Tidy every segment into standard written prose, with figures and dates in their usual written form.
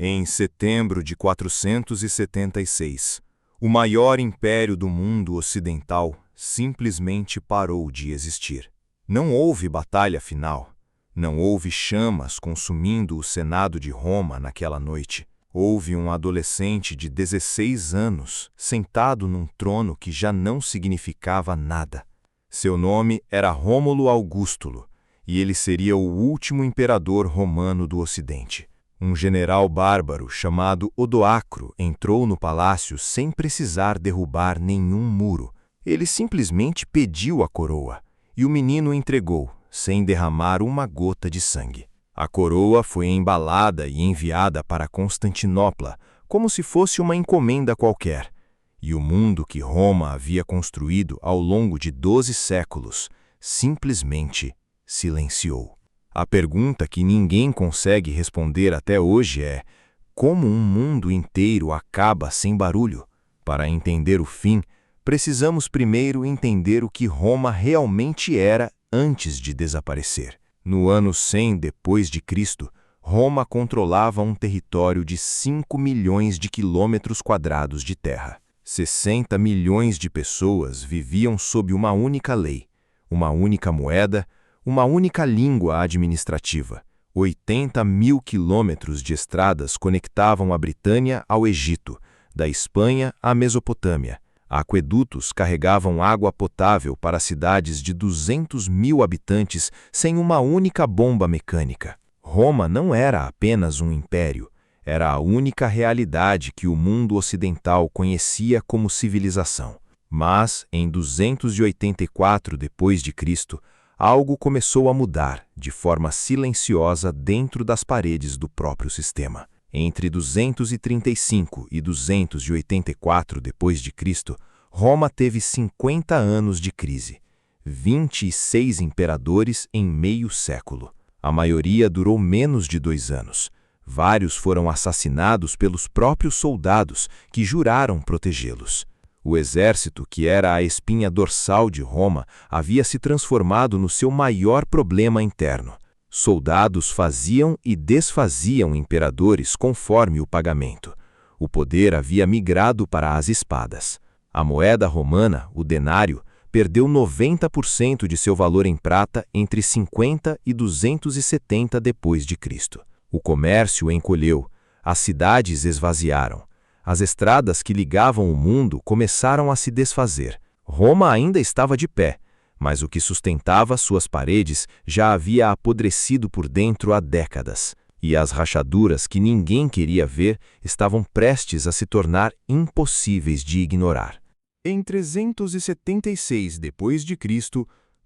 Em setembro de 476, o maior império do mundo ocidental simplesmente parou de existir. Não houve batalha final. Não houve chamas consumindo o Senado de Roma naquela noite. Houve um adolescente de 16 anos sentado num trono que já não significava nada. Seu nome era Rômulo Augustulo, e ele seria o último imperador romano do Ocidente. Um general bárbaro chamado Odoacro entrou no palácio sem precisar derrubar nenhum muro. Ele simplesmente pediu a coroa, e o menino entregou, sem derramar uma gota de sangue. A coroa foi embalada e enviada para Constantinopla, como se fosse uma encomenda qualquer. E o mundo que Roma havia construído ao longo de 12 séculos simplesmente silenciou. A pergunta que ninguém consegue responder até hoje é: como um mundo inteiro acaba sem barulho? Para entender o fim, precisamos primeiro entender o que Roma realmente era antes de desaparecer. No ano 100 depois de Cristo, Roma controlava um território de 5 milhões de quilômetros quadrados de terra. 60 milhões de pessoas viviam sob uma única lei, uma única moeda, uma única língua administrativa. 80 mil quilômetros de estradas conectavam a Britânia ao Egito, da Espanha à Mesopotâmia. Aquedutos carregavam água potável para cidades de 200 mil habitantes sem uma única bomba mecânica. Roma não era apenas um império, era a única realidade que o mundo ocidental conhecia como civilização. Mas, em 284 d.C., algo começou a mudar de forma silenciosa dentro das paredes do próprio sistema. Entre 235 e 284 d.C., Roma teve 50 anos de crise, 26 imperadores em meio século. A maioria durou menos de 2 anos. Vários foram assassinados pelos próprios soldados que juraram protegê-los. O exército, que era a espinha dorsal de Roma, havia se transformado no seu maior problema interno. Soldados faziam e desfaziam imperadores conforme o pagamento. O poder havia migrado para as espadas. A moeda romana, o denário, perdeu 90% de seu valor em prata entre 50 e 270 d.C. O comércio encolheu, as cidades esvaziaram. As estradas que ligavam o mundo começaram a se desfazer. Roma ainda estava de pé, mas o que sustentava suas paredes já havia apodrecido por dentro há décadas, e as rachaduras que ninguém queria ver estavam prestes a se tornar impossíveis de ignorar. Em 376 d.C.,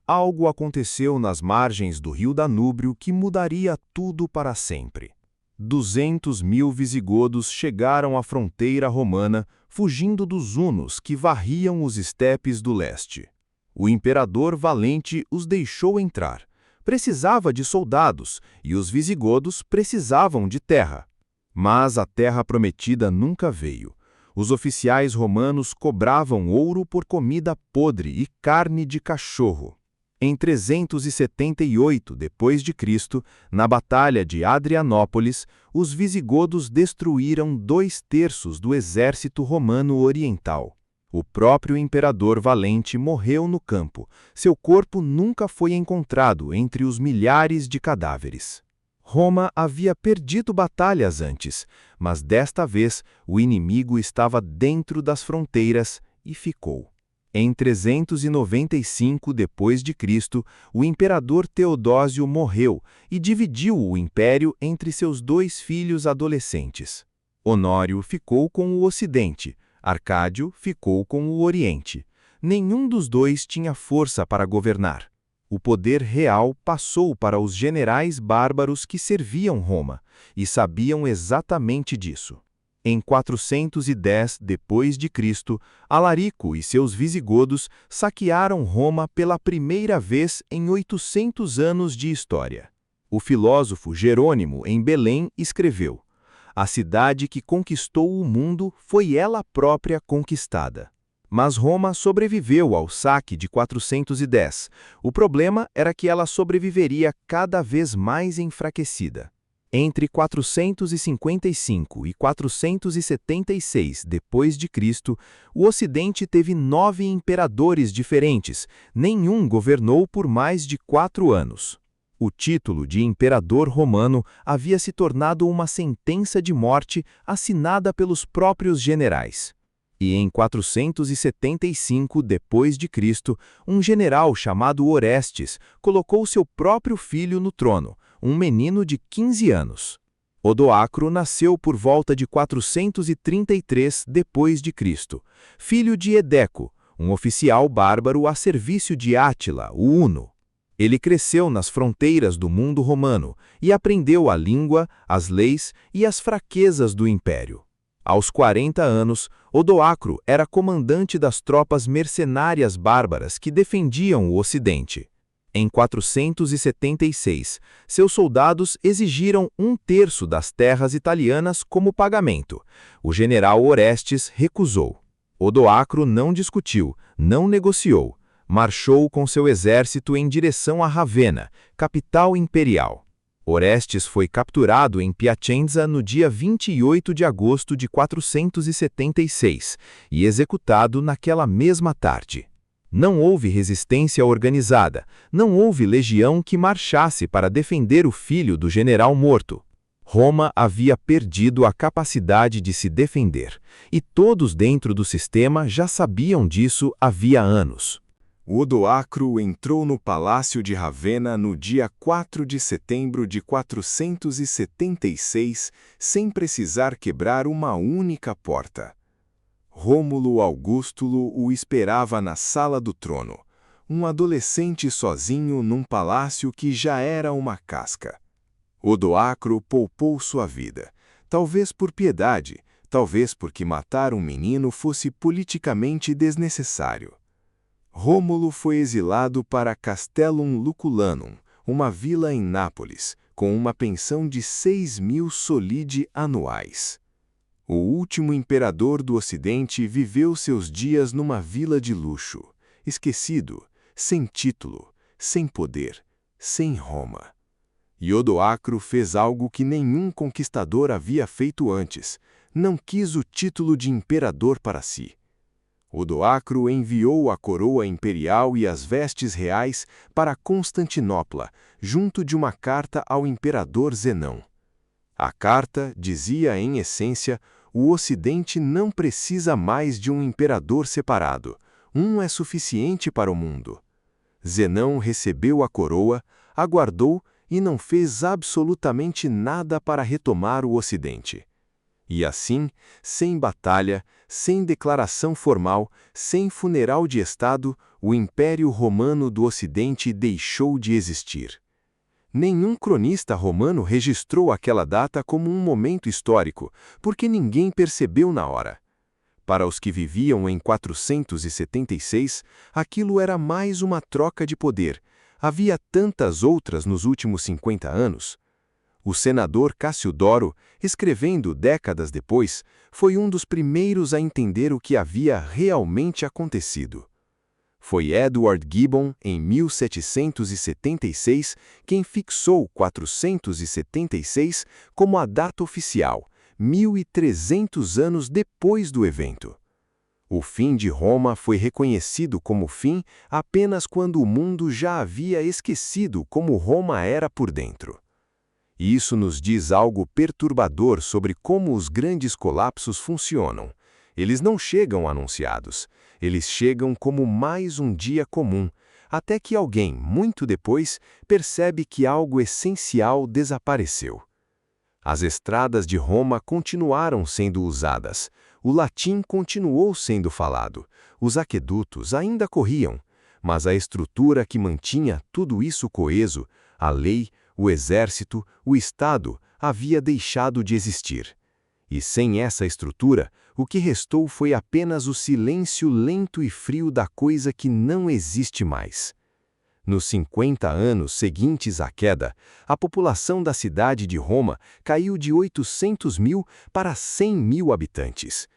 algo aconteceu nas margens do rio Danúbio que mudaria tudo para sempre. 200 mil visigodos chegaram à fronteira romana, fugindo dos hunos que varriam os estepes do leste. O imperador Valente os deixou entrar. Precisava de soldados e os visigodos precisavam de terra. Mas a terra prometida nunca veio. Os oficiais romanos cobravam ouro por comida podre e carne de cachorro. Em 378 d.C., na Batalha de Adrianópolis, os visigodos destruíram 2/3 do exército romano oriental. O próprio imperador Valente morreu no campo. Seu corpo nunca foi encontrado entre os milhares de cadáveres. Roma havia perdido batalhas antes, mas desta vez o inimigo estava dentro das fronteiras e ficou. Em 395 d.C., o imperador Teodósio morreu e dividiu o império entre seus 2 filhos adolescentes. Honório ficou com o Ocidente, Arcádio ficou com o Oriente. Nenhum dos dois tinha força para governar. O poder real passou para os generais bárbaros que serviam Roma, e sabiam exatamente disso. Em 410 d.C., Alarico e seus visigodos saquearam Roma pela primeira vez em 800 anos de história. O filósofo Jerônimo, em Belém, escreveu: "A cidade que conquistou o mundo foi ela própria conquistada." Mas Roma sobreviveu ao saque de 410. O problema era que ela sobreviveria cada vez mais enfraquecida. Entre 455 e 476 d.C., o Ocidente teve 9 imperadores diferentes, nenhum governou por mais de 4 anos. O título de imperador romano havia se tornado uma sentença de morte assinada pelos próprios generais. E em 475 d.C., um general chamado Orestes colocou seu próprio filho no trono, um menino de 15 anos. Odoacro nasceu por volta de 433 d.C., filho de Edeco, um oficial bárbaro a serviço de Átila, o Huno. Ele cresceu nas fronteiras do mundo romano e aprendeu a língua, as leis e as fraquezas do império. Aos 40 anos, Odoacro era comandante das tropas mercenárias bárbaras que defendiam o Ocidente. Em 476, seus soldados exigiram 1/3 das terras italianas como pagamento. O general Orestes recusou. Odoacro não discutiu, não negociou. Marchou com seu exército em direção a Ravenna, capital imperial. Orestes foi capturado em Piacenza no dia 28 de agosto de 476 e executado naquela mesma tarde. Não houve resistência organizada, não houve legião que marchasse para defender o filho do general morto. Roma havia perdido a capacidade de se defender, e todos dentro do sistema já sabiam disso havia anos. Odoacro entrou no Palácio de Ravenna no dia 4 de setembro de 476, sem precisar quebrar uma única porta. Rômulo Augustulo o esperava na sala do trono, um adolescente sozinho num palácio que já era uma casca. Odoacro poupou sua vida, talvez por piedade, talvez porque matar um menino fosse politicamente desnecessário. Rômulo foi exilado para Castellum Lucullanum, uma vila em Nápoles, com uma pensão de 6.000 solidi anuais. O último imperador do Ocidente viveu seus dias numa vila de luxo, esquecido, sem título, sem poder, sem Roma. E Odoacro fez algo que nenhum conquistador havia feito antes: não quis o título de imperador para si. Odoacro enviou a coroa imperial e as vestes reais para Constantinopla, junto de uma carta ao imperador Zenão. A carta dizia, em essência, o Ocidente não precisa mais de um imperador separado, um é suficiente para o mundo. Zenão recebeu a coroa, aguardou e não fez absolutamente nada para retomar o Ocidente. E assim, sem batalha, sem declaração formal, sem funeral de Estado, o Império Romano do Ocidente deixou de existir. Nenhum cronista romano registrou aquela data como um momento histórico, porque ninguém percebeu na hora. Para os que viviam em 476, aquilo era mais uma troca de poder. Havia tantas outras nos últimos 50 anos. O senador Cassiodoro, escrevendo décadas depois, foi um dos primeiros a entender o que havia realmente acontecido. Foi Edward Gibbon, em 1776, quem fixou 476 como a data oficial, 1.300 anos depois do evento. O fim de Roma foi reconhecido como fim apenas quando o mundo já havia esquecido como Roma era por dentro. E isso nos diz algo perturbador sobre como os grandes colapsos funcionam. Eles não chegam anunciados, eles chegam como mais um dia comum, até que alguém, muito depois, percebe que algo essencial desapareceu. As estradas de Roma continuaram sendo usadas, o latim continuou sendo falado, os aquedutos ainda corriam, mas a estrutura que mantinha tudo isso coeso, a lei, o exército, o Estado, havia deixado de existir. E sem essa estrutura, o que restou foi apenas o silêncio lento e frio da coisa que não existe mais. Nos 50 anos seguintes à queda, a população da cidade de Roma caiu de 800.000 para 100.000 habitantes.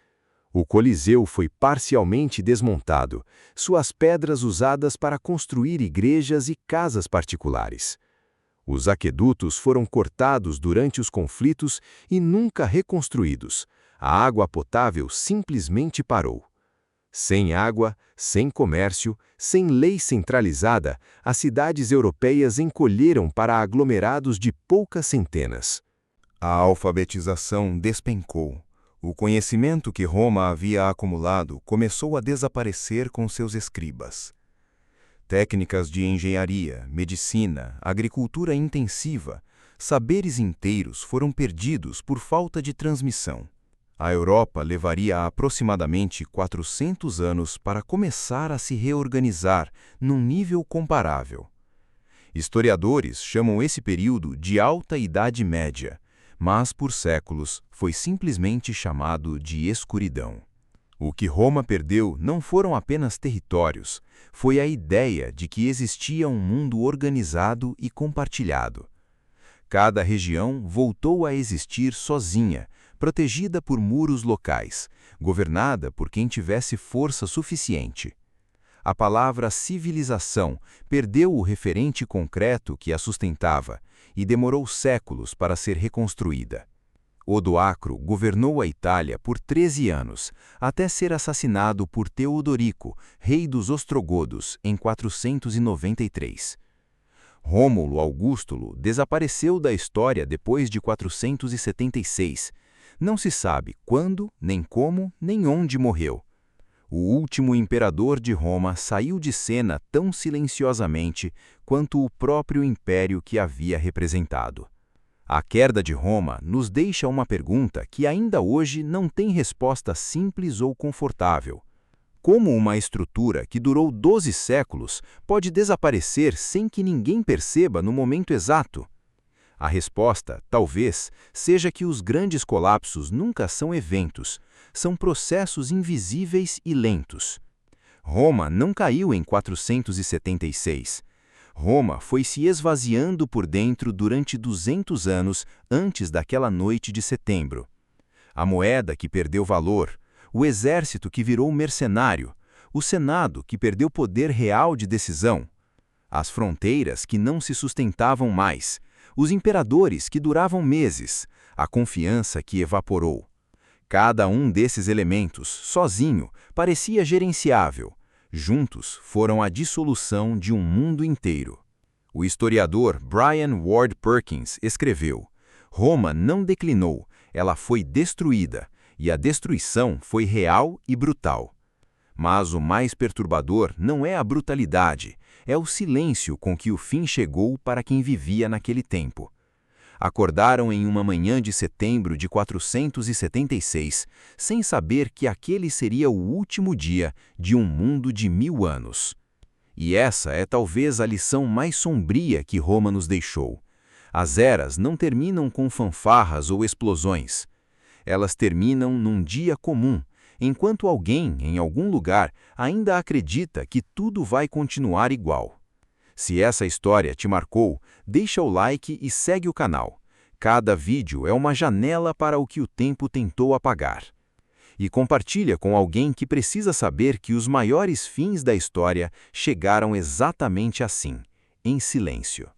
O Coliseu foi parcialmente desmontado, suas pedras usadas para construir igrejas e casas particulares. Os aquedutos foram cortados durante os conflitos e nunca reconstruídos. A água potável simplesmente parou. Sem água, sem comércio, sem lei centralizada, as cidades europeias encolheram para aglomerados de poucas centenas. A alfabetização despencou. O conhecimento que Roma havia acumulado começou a desaparecer com seus escribas. Técnicas de engenharia, medicina, agricultura intensiva, saberes inteiros foram perdidos por falta de transmissão. A Europa levaria aproximadamente 400 anos para começar a se reorganizar num nível comparável. Historiadores chamam esse período de Alta Idade Média, mas por séculos foi simplesmente chamado de escuridão. O que Roma perdeu não foram apenas territórios, foi a ideia de que existia um mundo organizado e compartilhado. Cada região voltou a existir sozinha, protegida por muros locais, governada por quem tivesse força suficiente. A palavra civilização perdeu o referente concreto que a sustentava e demorou séculos para ser reconstruída. Odoacro governou a Itália por 13 anos, até ser assassinado por Teodorico, rei dos ostrogodos, em 493. Rômulo Augustulo desapareceu da história depois de 476. Não se sabe quando, nem como, nem onde morreu. O último imperador de Roma saiu de cena tão silenciosamente quanto o próprio império que havia representado. A queda de Roma nos deixa uma pergunta que ainda hoje não tem resposta simples ou confortável. Como uma estrutura que durou 12 séculos pode desaparecer sem que ninguém perceba no momento exato? A resposta, talvez, seja que os grandes colapsos nunca são eventos, são processos invisíveis e lentos. Roma não caiu em 476. Roma foi se esvaziando por dentro durante 200 anos antes daquela noite de setembro. A moeda que perdeu valor, o exército que virou mercenário, o Senado que perdeu poder real de decisão, as fronteiras que não se sustentavam mais, os imperadores que duravam meses, a confiança que evaporou. Cada um desses elementos, sozinho, parecia gerenciável. Juntos foram a dissolução de um mundo inteiro. O historiador Brian Ward Perkins escreveu: Roma não declinou, ela foi destruída, e a destruição foi real e brutal. Mas o mais perturbador não é a brutalidade, é o silêncio com que o fim chegou para quem vivia naquele tempo. Acordaram em uma manhã de setembro de 476, sem saber que aquele seria o último dia de um mundo de 1000 anos. E essa é talvez a lição mais sombria que Roma nos deixou. As eras não terminam com fanfarras ou explosões. Elas terminam num dia comum, enquanto alguém, em algum lugar, ainda acredita que tudo vai continuar igual. Se essa história te marcou, deixa o like e segue o canal. Cada vídeo é uma janela para o que o tempo tentou apagar. E compartilha com alguém que precisa saber que os maiores fins da história chegaram exatamente assim, em silêncio.